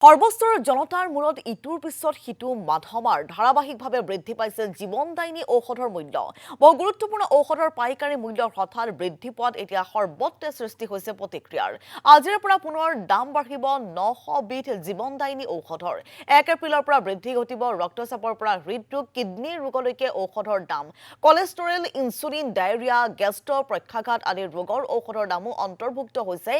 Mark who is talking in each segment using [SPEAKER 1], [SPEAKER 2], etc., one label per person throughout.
[SPEAKER 1] সৰ্বস্তৰ জনতাৰ মূৰত ইটোৰ পিছত সিটো মাধমাৰ ধাৰাবাহিকভাৱে বৃদ্ধি পাইছে জীৱনদায়িনী ঔষধৰ মূল্য। বহু গুৰুত্বপূৰ্ণ ঔষধৰ পাইকাৰী মূল্য হঠাৎ বৃদ্ধি পোৱাত এতিয়া সৰ্বত্ৰে সৃষ্টি হৈছে প্ৰতিক্ৰিয়াৰ। আজিৰ পৰা পুনৰ দাম বাঢ়িব 900 বিধ জীৱনদায়িনী ঔষধৰ। 1 এপ্ৰিলৰ পৰা বৃদ্ধি ঘটিব ৰক্তচাপৰ পৰা হৃদৰোগ, কিডনী ৰোগলৈকে ঔষধৰ দাম। কলেষ্টৰেল, ইনচুলিন, ডায়েৰিয়া, গেষ্ট্ৰ' প্ৰক্ষাঘাত আদি ৰোগৰ ঔষধৰ দামো অন্তৰ্ভুক্ত হৈছে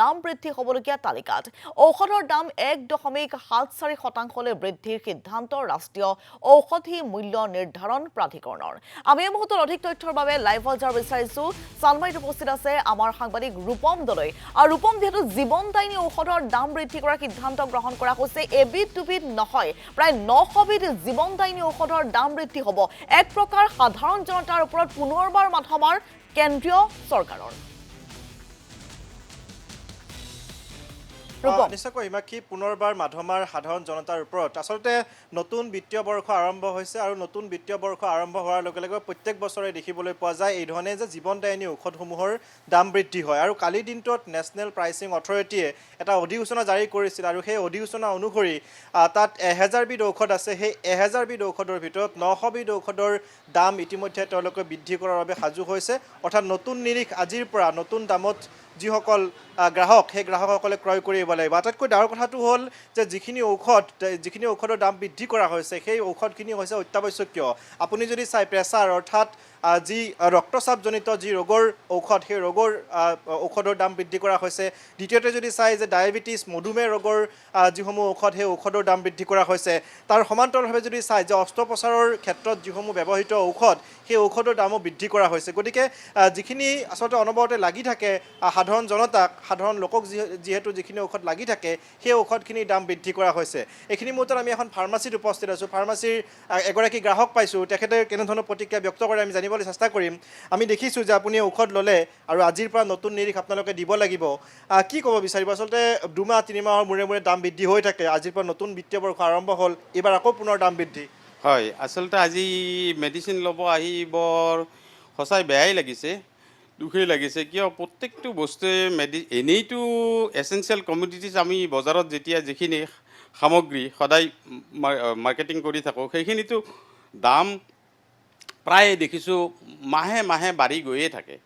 [SPEAKER 1] দাম বৃদ্ধি হ'বলগীয়া তালিকাত। ঔষধৰ দাম 1.74% বৃদ্ধিৰ সিদ্ধান্ত ৰাষ্ট্ৰীয় ঔষধি মূল্য নিৰ্ধাৰণ প্ৰাধিকৰণৰ। আমি এই মুহূৰ্তত অধিক তথ্যৰ বাবে লাইভ বজাৰ বিচাৰিছো। চানমাৰীত উপস্থিত আছে আমাৰ সাংবাদিক ৰূপম দলৈ। আৰু ৰূপম, যিহেতু জীৱনদায়িনী ঔষধৰ দাম বৃদ্ধি কৰাৰ সিদ্ধান্ত গ্ৰহণ কৰা হৈছে, এবিধ দুবিধ নহয়, প্ৰায় 900 বিধ জীৱনদায়িনী ঔষধৰ দাম বৃদ্ধি হ'ব। এক প্ৰকাৰ সাধাৰণ জনতাৰ ওপৰত পুনৰবাৰ মাধমাৰ কেন্দ্ৰীয় চৰকাৰৰ।
[SPEAKER 2] নিশ্চয়কৈ হিমাক্ষী, পুনৰবাৰ মাধমাৰ সাধাৰণ জনতাৰ ওপৰত। আচলতে নতুন বিত্তীয় বৰ্ষ আৰম্ভ হৈছে আৰু নতুন বিত্তীয় বৰ্ষ আৰম্ভ হোৱাৰ লগে লগে প্ৰত্যেক বছৰে দেখিবলৈ পোৱা যায় এই ধৰণে যে জীৱনদায়িনী ঔষধসমূহৰ দাম বৃদ্ধি হয়। আৰু কালিৰ দিনটোত নেশ্যনেল প্ৰাইচিং অথৰিটিয়ে এটা অধিসূচনা জাৰি কৰিছিল আৰু সেই অধিসূচনা অনুসৰি তাত 1000 বিধ ঔষধ আছে। সেই 1000 বিধ ঔষধৰ ভিতৰত 900 বিধ ঔষধৰ দাম ইতিমধ্যে তেওঁলোকে বৃদ্ধি কৰাৰ বাবে সাজু হৈছে। অৰ্থাৎ নতুন নিৰিখ আজিৰ পৰা নতুন দামত যিসকল গ্ৰাহক, সেই গ্ৰাহকসকলে ক্ৰয় কৰিব লাগিব। আটাইতকৈ ডাঙৰ কথাটো হ'ল যে যিখিনি ঔষধৰ দাম বৃদ্ধি কৰা হৈছে, সেই ঔষধখিনি হৈছে অত্যাৱশ্যকীয়। আপুনি যদি চাই, প্ৰেছাৰ অৰ্থাৎ যি ৰক্তচাপজনিত যি ৰোগৰ ঔষধ, সেই ৰোগৰ ঔষধৰ দাম বৃদ্ধি কৰা হৈছে। দ্বিতীয়তে যদি চাই যে ডায়েবেটিছ, মধুমেহ ৰোগৰ যিসমূহ ঔষধ, সেই ঔষধৰ দাম বৃদ্ধি কৰা হৈছে। তাৰ সমান্তৰালভাৱে যদি চাই যে অস্ত্ৰোপচাৰৰ ক্ষেত্ৰত যিসমূহ ব্যৱহৃত ঔষধ, সেই ঔষধৰ দামো বৃদ্ধি কৰা হৈছে। গতিকে যিখিনি আচলতে অনবৰতে লাগি থাকে সাধাৰণ জনতাক, সাধাৰণ লোকক যিহেতু যিখিনি ঔষধ লাগি থাকে, সেই ঔষধখিনিৰ দাম বৃদ্ধি কৰা হৈছে। এইখিনি মুহূৰ্তত আমি এখন ফাৰ্মাচীত উপস্থিত আছোঁ। ফাৰ্মাচীৰ এগৰাকী গ্ৰাহক পাইছোঁ। তেখেতে কেনেধৰণৰ প্ৰতিক্ৰিয়া ব্যক্ত কৰে আমি জানিবলৈ চেষ্টা কৰিম। আমি দেখিছোঁ যে আপুনি ঔষধ ল'লে আৰু আজিৰ পৰা নতুন নিৰিখ আপোনালোকে দিব লাগিব। কি ক'ব বিচাৰিব? আচলতে 2-3 মাহৰ মূৰে মূৰে দাম বৃদ্ধি হৈ থাকে। আজিৰ পৰা নতুন বিত্তীয় বৰ্ষ আৰম্ভ হ'ল, এইবাৰ আকৌ পুনৰ দাম বৃদ্ধি।
[SPEAKER 3] হয়, আচলতে আজি মেডিচিন ল'ব আহি বৰ সঁচাই বেয়াই লাগিছে, দুখেই লাগিছে। কিয় প্ৰত্যেকটো বস্তুৱে এনেইতো এচেঞ্চিয়েল কমোডিটিজ আমি বজাৰত যেতিয়া যিখিনি সামগ্ৰী সদায় মাৰ্কেটিং কৰি থাকোঁ, সেইখিনিতো দাম প্ৰায় দেখিছোঁ মাহে মাহে বাঢ়ি গৈয়ে থাকে।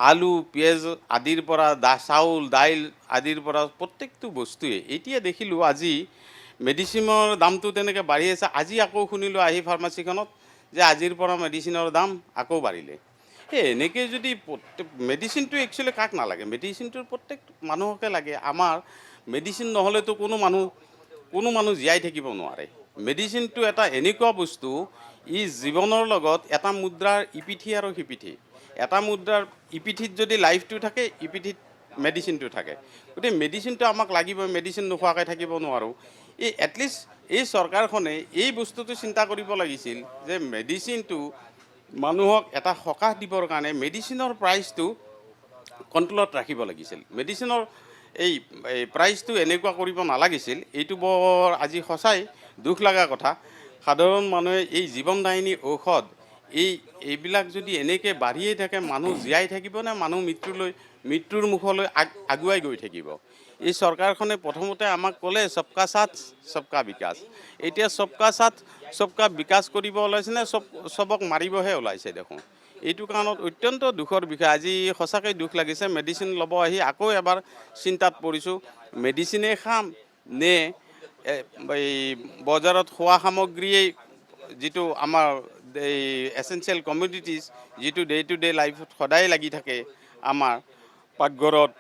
[SPEAKER 3] আলু, পিঁয়াজ আদিৰ পৰা চাউল, দাইল আদিৰ পৰা প্ৰত্যেকটো বস্তুৱে। এতিয়া দেখিলোঁ আজি মেডিচিনৰ দামটো তেনেকৈ বাঢ়ি আছে। আজি আকৌ শুনিলোঁ আহি ফাৰ্মাচীখনত যে আজিৰ পৰা মেডিচিনৰ দাম আকৌ বাঢ়িলে। এনেকৈ যদি মেডিচিনটো একচুৱেলি কাক নালাগে? মেডিচিনটো প্ৰত্যেক মানুহকে লাগে। আমাৰ মেডিচিন নহ'লেতো কোনো মানুহ জীয়াই থাকিব নোৱাৰে। মেডিচিনটো এটা এনেকুৱা বস্তু, ই জীৱনৰ লগত এটা মুদ্ৰাৰ ইপিঠি আৰু সিপিঠি। এটা মুদ্ৰাৰ ইপিঠিত যদি লাইফটো থাকে, ইপিঠিত মেডিচিনটো থাকে। গতিকে মেডিচিনটো আমাক লাগিবই, মেডিচিন নোখোৱাকৈ থাকিব নোৱাৰোঁ। এটলিষ্ট এই চৰকাৰখনে এই বস্তুটো চিন্তা কৰিব লাগিছিল যে মেডিচিনটো মানুহক এটা সকাহ দিবৰ কাৰণে মেডিচিনৰ প্ৰাইচটো কণ্ট্ৰলত ৰাখিব লাগিছিল। মেডিচিনৰ এই প্ৰাইচটো এনেকুৱা কৰিব নালাগিছিল। এইটো বৰ আজি সঁচাই দুখ লগা কথা। সাধাৰণ মানুহে এই জীৱনদায়িনী ঔষধ এইবিলাক যদি এনেকৈ বাঢ়িয়ে থাকে, মানুহ জীয়াই থাকিবনে মানুহ মৃত্যুৰ মুখলৈ আগুৱাই গৈ থাকিব? এই চৰকাৰখনে প্ৰথমতে আমাক ক'লে সবকা সাথ সবকা বিকাশ। এতিয়া সবকা সাথ সবকা বিকাশ কৰিব ওলাইছে নে চবক মাৰিবহে ওলাইছে দেখোন। এইটো কাৰণত অত্যন্ত দুখৰ বিষয়। আজি সঁচাকৈ দুখ লাগিছে। মেডিচিন ল'ব আহি আকৌ এবাৰ চিন্তাত পৰিছোঁ, মেডিচিনেই খাম নে এই বজাৰত খোৱা সামগ্ৰীয়েই, যিটো আমাৰ এই এচেঞ্চিয়েল কমোডিটিজ, যিটো ডে টু ডে লাইফত সদায় লাগি থাকে। আমাৰ পাকঘৰত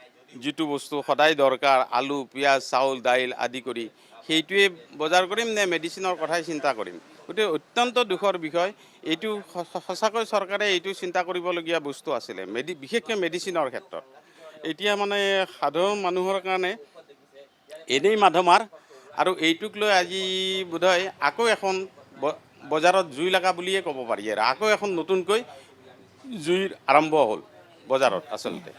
[SPEAKER 3] যিটো বস্তু সদায় দৰকাৰ, আলু, পিঁয়াজ, চাউল, দাইল আদি কৰি, সেইটোৱে বজাৰ কৰিম নে মেডিচিনৰ কথাই চিন্তা কৰিম? গতিকে অত্যন্ত দুখৰ বিষয়। এইটো সঁচাকৈ চৰকাৰে এইটো চিন্তা কৰিবলগীয়া বস্তু আছিলে, বিশেষকৈ মেডিচিনৰ ক্ষেত্ৰত। এতিয়া মানে সাধাৰণ মানুহৰ কাৰণে এনেই মাধমাৰ, আৰু এইটোক লৈ আজি বোধহয় আকৌ এখন বজাৰত জুই লগা বুলিয়ে ক'ব পাৰি। আৰু আকৌ এখন নতুনকৈ জুইৰ আৰম্ভ হ'ল বজাৰত আচলতে।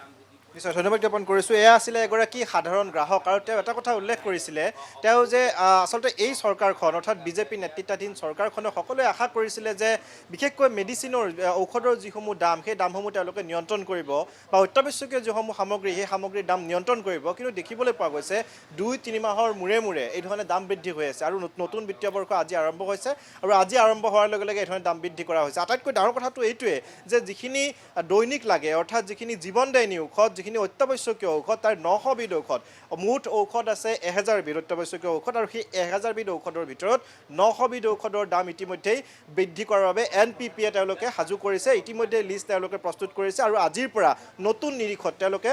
[SPEAKER 2] নিশ্চয় ধন্যবাদ জ্ঞাপন কৰিছোঁ। এয়া আছিলে এগৰাকী সাধাৰণ গ্ৰাহক আৰু তেওঁ এটা কথা উল্লেখ কৰিছিলে তেওঁ যে আচলতে এই চৰকাৰখন অৰ্থাৎ বিজেপি নেতৃত্বাধীন চৰকাৰখনে সকলোৱে আশা কৰিছিলে যে বিশেষকৈ মেডিচিনৰ ঔষধৰ যিসমূহ দাম সেই দামসমূহ তেওঁলোকে নিয়ন্ত্ৰণ কৰিব বা অত্যাৱশ্যকীয় যিসমূহ সামগ্ৰী সেই সামগ্ৰীৰ দাম নিয়ন্ত্ৰণ কৰিব, কিন্তু দেখিবলৈ পোৱা গৈছে 2-3 মাহৰ মূৰে মূৰে এই ধৰণে দাম বৃদ্ধি হৈ আছে আৰু নতুন বিত্তীয় বৰ্ষ আজি আৰম্ভ হৈছে আৰু আজি আৰম্ভ হোৱাৰ লগে লগে এই ধৰণে দাম বৃদ্ধি কৰা হৈছে। আটাইতকৈ ডাঙৰ কথাটো এইটোৱে যে যিখিনি দৈনিক লাগে অৰ্থাৎ যিখিনি জীৱনদায়িনী ঔষধ, যিখিনি অত্যাৱশ্যকীয় ঔষধ, তাৰ 900 বিধ ঔষধ, মুঠ ঔষধ আছে 1000 বিধ অত্যাৱশ্যকীয় ঔষধ আৰু সেই 1000 বিধ ঔষধৰ ভিতৰত 900 বিধ ঔষধৰ দাম ইতিমধ্যেই বৃদ্ধি কৰাৰ বাবে NPPA তেওঁলোকে সাজু কৰিছে, ইতিমধ্যে লিষ্ট তেওঁলোকে প্ৰস্তুত কৰিছে আৰু আজিৰ পৰা নতুন নিৰীক্ষত তেওঁলোকে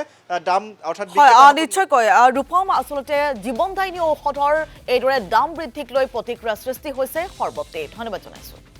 [SPEAKER 2] দাম অৰ্থাৎ
[SPEAKER 1] নিশ্চয়কৈ ৰূপম, আচলতে জীৱনদায়িনী ঔষধৰ এইদৰে দাম বৃদ্ধিক লৈ প্ৰতিক্ৰিয়া সৃষ্টি হৈছে সৰ্বত্ৰে। ধন্যবাদ জনাইছোঁ।